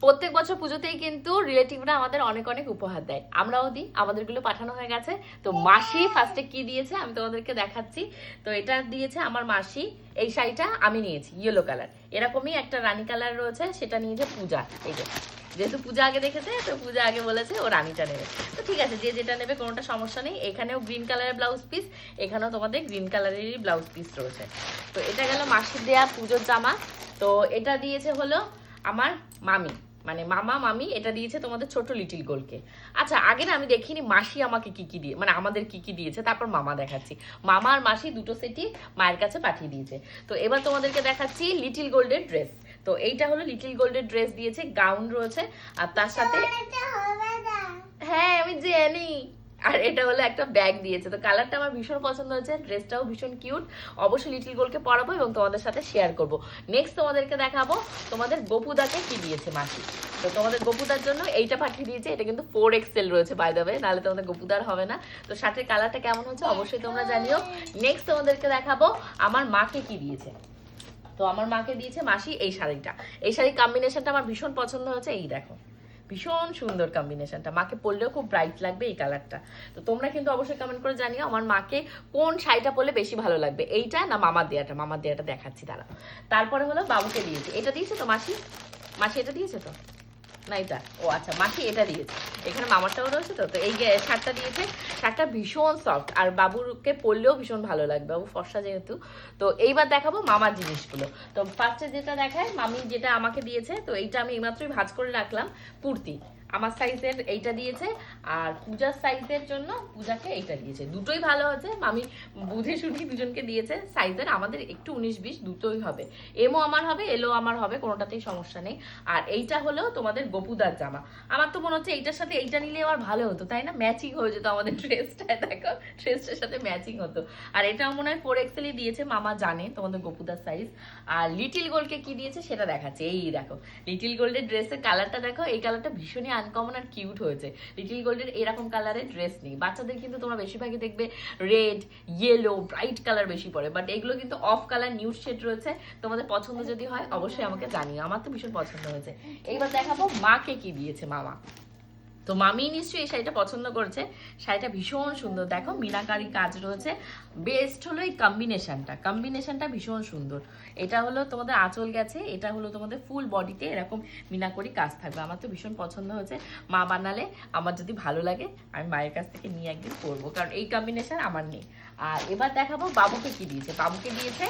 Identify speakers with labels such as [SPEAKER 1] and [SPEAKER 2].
[SPEAKER 1] প্রত্যেক বছর পুজোতেই কিন্তু রিলেটিভরা আমাদের অনেক অনেক উপহার দেয়, আমরাও দিই, আমাদেরগুলো পাঠানো হয়ে গেছে। তো মাসি ফার্স্টে কি দিয়েছে আমি তোমাদেরকে দেখাচ্ছি। তো এটা দিয়েছে আমার মাসি, এই শাড়িটা আমি নিয়েছি ইয়েলো কালার, এরকমই একটা রানী কালার রয়েছে, সেটা নিয়েছে পূজা। এই যে যেহেতু পূজা আগে দেখেছে, তো পূজা আগে বলেছে ও রানীটা নেবে। তো ঠিক আছে, যে যেটা নেবে কোনোটা সমস্যা নেই। এখানেও গ্রিন কালারের ব্লাউজ পিস, এখানেও তোমাদের গ্রিন কালারেরই ব্লাউজ পিস রয়েছে। তো এটা গেল মাসির দেয়া পুজোর জামা। তো এটা দিয়েছে হলো আমার মামি, মানে মামা মামি, এটা দিয়েছে তোমাদের ছোট লিটিল গোলকে। আচ্ছা, আগে না আমি দেখিনি মাসি আমাকে কি কি দিয়ে, মানে আমাদের কি কি দিয়েছে, তারপর মামা দেখাচ্ছি। মামা আর মাসি দুটো সেটই মায়ের কাছে পাঠিয়ে দিয়েছে। তো এবার তোমাদেরকে দেখাচ্ছি লিটিল গোল্ডের ড্রেস। তো এইটা হলো লিটিল গোল্ডের ড্রেস দিয়েছে, গাউন রয়েছে, আর তার সাথে হ্যাঁ আমি জানি, আর এটা হলো একটা ব্যাগ দিয়েছে। তো কালারটা আমার ভীষণ পছন্দ হয়েছে, ড্রেসটাও ভীষণ কিউট। অবশ্যই লিটিল গোলকে পরাবো এবং তোমাদের সাথে শেয়ার করব। নেক্সট তোমাদেরকে দেখাবো তোমাদের গোপুদাকে কি দিয়েছে মাসি। তো তোমাদের গোপুদার জন্য এইটা পাঠিয়ে দিয়েছে, এটা কিন্তু 4XL রয়েছে বাই দ্য ওয়ে, নাহলে তোমাদের গোপুদার হবে না। তো শার্টের কালারটা কেমন হচ্ছে অবশ্যই তোমরা জানিও। নেক্সট তোমাদেরকে দেখাবো আমার মাকে কি দিয়েছে। তো আমার মাকে দিয়েছে মাসি এই শাড়িটা। এই শাড়ির কম্বিনেশনটা আমার ভীষণ পছন্দ হয়েছে, এই দেখো ভীষণ সুন্দর কম্বিনেশনটা, মাকে পরলেও খুব ব্রাইট লাগবে এই কালারটা। তো তোমরা কিন্তু অবশ্যই কমেন্ট করে জানিও আমার মাকে কোন শাড়িটা পরলে বেশি ভালো লাগবে, এইটা না মামার দেয়াটা। মামার দেয়াটা দেখাচ্ছি দাঁড়া। তারপরে হলো বাবুকে দিয়েছে, এটা দিয়েছে তো মাসি, মাসি এটা দিয়েছে তো না এটা, ও আচ্ছা মাসি এটা দিয়েছে। এখানে মামারটাও রয়েছে। তো তো এই শার্টটা দিয়েছে, শার্টটা ভীষণ সফট আর বাবুকে পরলেও ভীষণ ভালো লাগবে, বাবু ফর্সা যেহেতু। তো এইবার দেখাবো মামার জিনিসগুলো। তো ফার্স্টে যেটা দেখায় মামি যেটা আমাকে দিয়েছে, তো এইটা আমি এইমাত্রই ভাঁজ করে রাখলাম, কুর্তি আমার সাইজের এইটা দিয়েছে। আর পূজার সাইজের জন্য পূজাকে এইটা দিয়েছে, দুটোই ভালো হচ্ছে, মামি বুঝে শুনি দুজনকে দিয়েছে সাইজের। আমাদের একটু 19-20 দুটোই হবে, এমও আমার হবে এলও আমার হবে, কোনোটাতেই সমস্যা নেই। আর এইটা হলো তোমাদের গোপুদার জামা। আমার তো মনে হচ্ছে এইটার সাথে এইটা নিলে আবার ভালো হতো, তাই না? ম্যাচিং হয়ে যেত আমাদের ড্রেসটা, দেখো ড্রেসটার সাথে ম্যাচিং হতো। আর এটাও মনে হয় 4XL দিয়েছে, মামা জানে তোমাদের গোপুদার সাইজ। আর লিটিল গোল্ডকে কি দিয়েছে সেটা দেখাচ্ছে, এই দেখো লিটিল গোল্ডের ড্রেসের কালারটা দেখো, এই কালারটা ভীষণই আনকমন আর কিউট হয়েছে। লিটিল গোল্ডের এরকম কালারের ড্রেস নেই, বাচ্চাদের কিন্তু তোমরা বেশিরভাগই দেখবে রেড, ইয়েলো, ব্রাইট কালার বেশি পড়ে, বাট এগুলো কিন্তু অফ কালার নিউড শেড রয়েছে। তোমাদের পছন্দ যদি হয় অবশ্যই আমাকে জানিও, আমার তো ভীষণ পছন্দ হয়েছে। এইবার দেখাবো মাকে কি দিয়েছে মামা। তো মামি নিশ্চয়ই এই শাড়িটা পছন্দ করেছে, শাড়িটা ভীষণ সুন্দর, দেখো মিনাকারি কাজ রয়েছে। বেস্ট হলো এই কম্বিনেশনটা ভীষণ সুন্দর। এটা হলো তোমাদের আঁচল গেছে, এটা হলো তোমাদের ফুল বডিতে এরকম মিনাকারি কাজ থাকবে, আমার তো ভীষণ পছন্দ হয়েছে। মা বানালে আমার যদি ভালো লাগে আমি মায়ের কাছ থেকে নিয়ে একদিন পরবো, কারণ এই কম্বিনেশন আমার নেই। আর এবার দেখাবো বাবুকে কি দিয়েছে। বাবুকে দিয়েছে